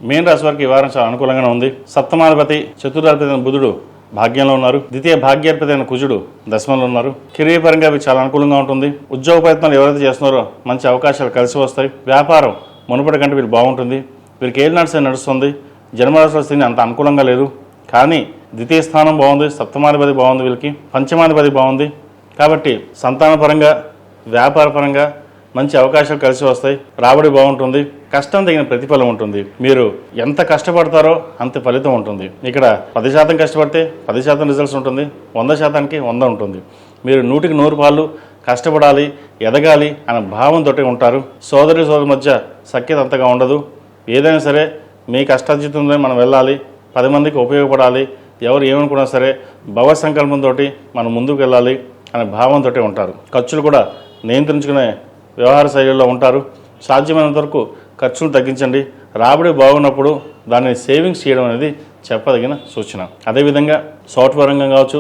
మీన రాశి వారికి ఈ వారం చాలా అనుకూలంగానే ఉంది. సప్తమాధిపతి చతుర్థాధిపతి బుధుడు భాగ్యంలో ఉన్నారు. ద్వితీయ భాగ్యాధిపతి అయిన కుజుడు దశమంలో ఉన్నారు. కెరీర్ పరంగా అవి చాలా అనుకూలంగా ఉంటుంది. ఉద్యోగ ప్రయత్నాలు ఎవరైతే చేస్తున్నారో మంచి అవకాశాలు కలిసి వస్తాయి. వ్యాపారం మునుపటి కంటే వీళ్ళు బాగుంటుంది. వీరికి ఏలినాటి నడుస్తుంది. జన్మరాశిలో స్థితి అంత అనుకూలంగా లేదు, కానీ ద్వితీయ స్థానం బాగుంది, సప్తమాధిపతి బాగుంది, వీళ్ళకి పంచమాధిపతి బాగుంది. కాబట్టి సంతానపరంగా వ్యాపారపరంగా మంచి అవకాశాలు కలిసి వస్తాయి. రాబడి బాగుంటుంది. కష్టం తగిన ప్రతిఫలం ఉంటుంది. మీరు ఎంత కష్టపడతారో అంత ఫలితం ఉంటుంది. ఇక్కడ 10% కష్టపడితే 10% రిజల్ట్స్ ఉంటుంది. 100%కి 100 ఉంటుంది. మీరు 100కి 100 పాళ్ళు కష్టపడాలి, ఎదగాలి అనే భావంతో ఉంటారు. సోదరి మధ్య సఖ్యత అంతగా ఉండదు. ఏదైనా సరే మీ కష్టార్జితంలో మనం వెళ్ళాలి, 10 మందికి ఉపయోగపడాలి, ఎవరు ఏమనుకున్నా సరే భగవత్ సంకల్పంతో మనం ముందుకు వెళ్ళాలి అనే భావంతో ఉంటారు. ఖర్చులు కూడా నియంత్రించుకునే వ్యవహార శైలిలో ఉంటారు. సాధ్యమైనంత వరకు ఖర్చులు తగ్గించండి. రాబడి బాగున్నప్పుడు దాన్ని సేవింగ్స్ చేయడం అనేది చెప్పదగిన సూచన. అదేవిధంగా సాఫ్ట్వేర్ రంగం కావచ్చు,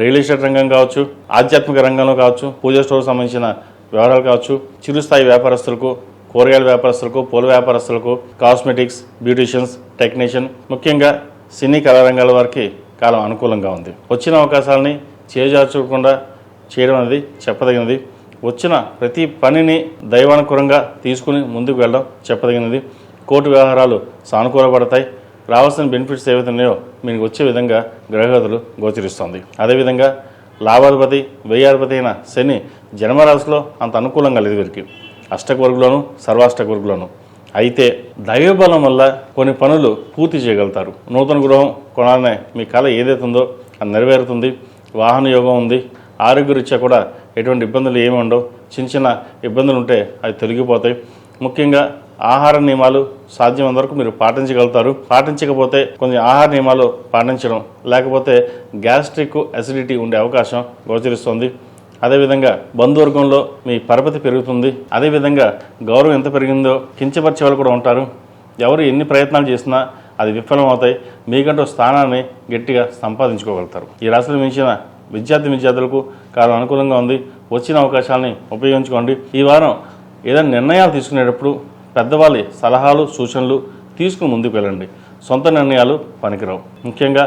రియల్ ఎస్టేట్ రంగం కావచ్చు, ఆధ్యాత్మిక రంగంలో కావచ్చు, పూజా స్టోర్కి సంబంధించిన వ్యవహారాలు కావచ్చు, చిరుస్థాయి వ్యాపారస్తులకు, కూరగాయల వ్యాపారస్తులకు, పూల వ్యాపారస్తులకు, కాస్మెటిక్స్, బ్యూటీషియన్స్, టెక్నీషియన్, ముఖ్యంగా సినీ కళారంగాల వారికి కాలం అనుకూలంగా ఉంది. వచ్చిన అవకాశాలని చేజార్చకుండా చేయడం అనేది చెప్పదగినది. వచ్చిన ప్రతి పనిని దైవానుకూలంగా తీసుకుని ముందుకు వెళ్ళడం చెప్పదగినది. కోర్టు వ్యవహారాలు సానుకూలపడతాయి. రావాల్సిన బెనిఫిట్స్ ఏవైతే ఉన్నాయో మీకు వచ్చే విధంగా గ్రహగతులు గోచరిస్తుంది. అదేవిధంగా లాభాధిపతి వ్యయాధిపతి అయిన శని జన్మరాశిలో అంత అనుకూలంగా లేదు వీరికి. అష్టకవర్గులోను సర్వాష్టకవర్గులోను. అయితే దైవబలం వల్ల కొన్ని పనులు పూర్తి చేయగలుగుతారు. నూతన గృహం కొనాలనే మీ కళ ఏదైతే ఉందో అది నెరవేరుతుంది. వాహన యోగం ఉంది. ఆరోగ్యరీత్యా కూడా ఎటువంటి ఇబ్బందులు ఏమి ఉండవు. చిన్న చిన్న ఇబ్బందులు ఉంటే అవి తొలగిపోతాయి. ముఖ్యంగా ఆహార నియమాలు సాధ్యమైనంత వరకు మీరు పాటించగలుగుతారు. పాటించకపోతే కొన్ని ఆహార నియమాలు పాటించడం, లేకపోతే గ్యాస్ట్రిక్ అసిడిటీ ఉండే అవకాశం గోచరిస్తుంది. అదేవిధంగా బంధువర్గంలో మీ పరపతి పెరుగుతుంది. అదేవిధంగా గౌరవం ఎంత పెరిగిందో కించపరిచే వాళ్ళు కూడా ఉంటారు. ఎవరు ఎన్ని ప్రయత్నాలు చేసినా అది విఫలం అవుతాయి. మీకంటూ స్థానాన్ని గట్టిగా సంపాదించుకోగలుగుతారు. ఈ రాశిలో మించిన విద్యార్థులకు కాలం అనుకూలంగా ఉంది. వచ్చిన అవకాశాలని ఉపయోగించుకోండి. ఈ వారం ఏదైనా నిర్ణయాలు తీసుకునేటప్పుడు పెద్దవాళ్ళ సలహాలు సూచనలు తీసుకుని ముందుకు వెళ్ళండి. సొంత నిర్ణయాలు పనికిరావు. ముఖ్యంగా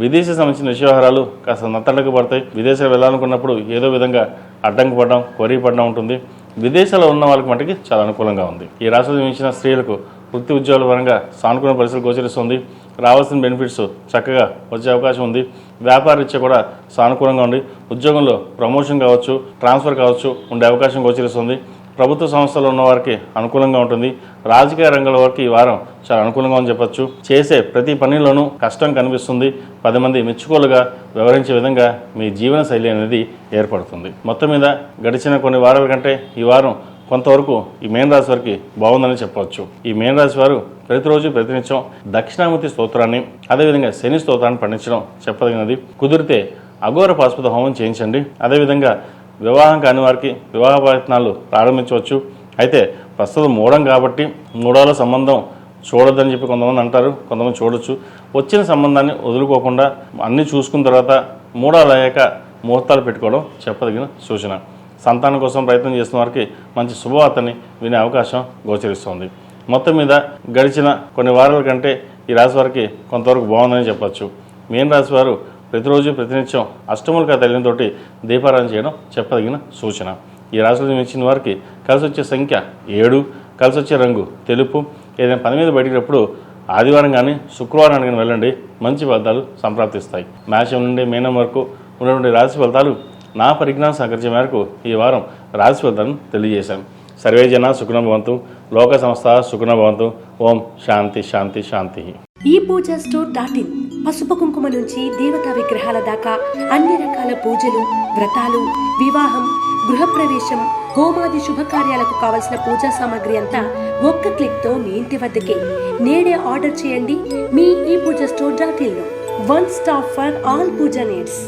విదేశీ సంబంధించిన వ్యవహారాలు కాస్త నత్తడకు పడతాయి. విదేశాలు వెళ్ళాలనుకున్నప్పుడు ఏదో విధంగా అడ్డంకి పడడం, కొరి పడడం ఉంటుంది. విదేశాల్లో ఉన్న వాళ్ళకి మటుకి చాలా అనుకూలంగా ఉంది. ఈ రాష్ట్రంలో మించిన స్త్రీలకు వృత్తి ఉద్యోగాల పరంగా సానుకూల పరిస్థితులు గోచరిస్తుంది. రావాల్సిన బెనిఫిట్స్ చక్కగా వచ్చే అవకాశం ఉంది. వ్యాపార రీత్యా కూడా సానుకూలంగా ఉంది. ఉద్యోగంలో ప్రమోషన్ కావచ్చు, ట్రాన్స్ఫర్ కావచ్చు ఉండే అవకాశం గోచరిస్తుంది. ప్రభుత్వ సంస్థలు ఉన్న వారికి అనుకూలంగా ఉంటుంది. రాజకీయ రంగంలో వారికి ఈ వారం చాలా అనుకూలంగా అని చెప్పొచ్చు. చేసే ప్రతి పనిలోనూ కష్టం కనిపిస్తుంది. 10 మంది మెచ్చుకోలుగా వ్యవహరించే విధంగా మీ జీవన శైలి అనేది ఏర్పడుతుంది. మొత్తం మీద గడిచిన కొన్ని వారాల కంటే ఈ వారం కొంతవరకు ఈ మీన రాశి వారికి బాగుందని చెప్పవచ్చు. ఈ మీన రాశి వారు ప్రతిరోజు ప్రతినిత్యం దక్షిణామూర్తి స్తోత్రాన్ని, అదేవిధంగా శని స్తోత్రాన్ని పండించడం చెప్పదగినది. కుదిరితే అఘోర పాశుపత హోమం చేయించండి. అదేవిధంగా వివాహం కాని వారికి వివాహ ప్రయత్నాలు ప్రారంభించవచ్చు. అయితే ప్రస్తుతం మూడం కాబట్టి మూడాల సంబంధం చూడొద్దని చెప్పి కొంతమంది అంటారు, కొంతమంది చూడొచ్చు. వచ్చిన సంబంధాన్ని వదులుకోకుండా అన్నీ చూసుకున్న తర్వాత మూడాలు అయ్యాక ముహూర్తాలు పెట్టుకోవడం చెప్పదగిన సూచన. సంతానం కోసం ప్రయత్నం చేస్తున్న వారికి మంచి శుభవార్తని వినే అవకాశం గోచరిస్తుంది. మొత్తం మీద గడిచిన కొన్ని వారాల కంటే ఈ రాశి వారికి కొంతవరకు బాగుందని చెప్పచ్చు. మీన రాశి వారు ప్రతిరోజు ప్రతినిత్యం అష్టములుగా తల్లితోటి దీపారాధన చేయడం చెప్పదగిన సూచన. ఈ రాశిలో జన్మించిన వారికి కలిసి వచ్చే సంఖ్య 7, కలిసి వచ్చే రంగు తెలుపు. ఏదైనా పని మీద బయటికినప్పుడు ఆదివారం కానీ శుక్రవారం కానీ వెళ్ళండి. మంచి ఫలితాలు సంప్రాప్తిస్తాయి. మేషం నుండి మీనం వరకు ఉన్నటువంటి రాశి ఫలితాలు నా పరిజ్ఞానం సహకరించే మేరకు ఈ వారం రాశి ఫలితాలను తెలియజేశాను. సర్వే జన సుఖినో భవంతు, లోక సంస్థ సుఖినో భవంతు. ఓం శాంతి శాంతి శాంతి. ఈ పూజా స్టోర్.in పసుపు కుంకుమ నుంచి దేవతా విగ్రహాల దాకా అన్ని రకాల పూజలు, వ్రతాలు, వివాహం, గృహప్రవేశం, హోమాది శుభకార్యాలకు కావలసిన పూజా సామాగ్రి అంతా ఒక్క క్లిక్ తో మీ ఇంటి వద్దకే. నేడే ఆర్డర్ చేయండి మీ ఈ పూజా స్టోర్.in లో. One stop for all puja needs.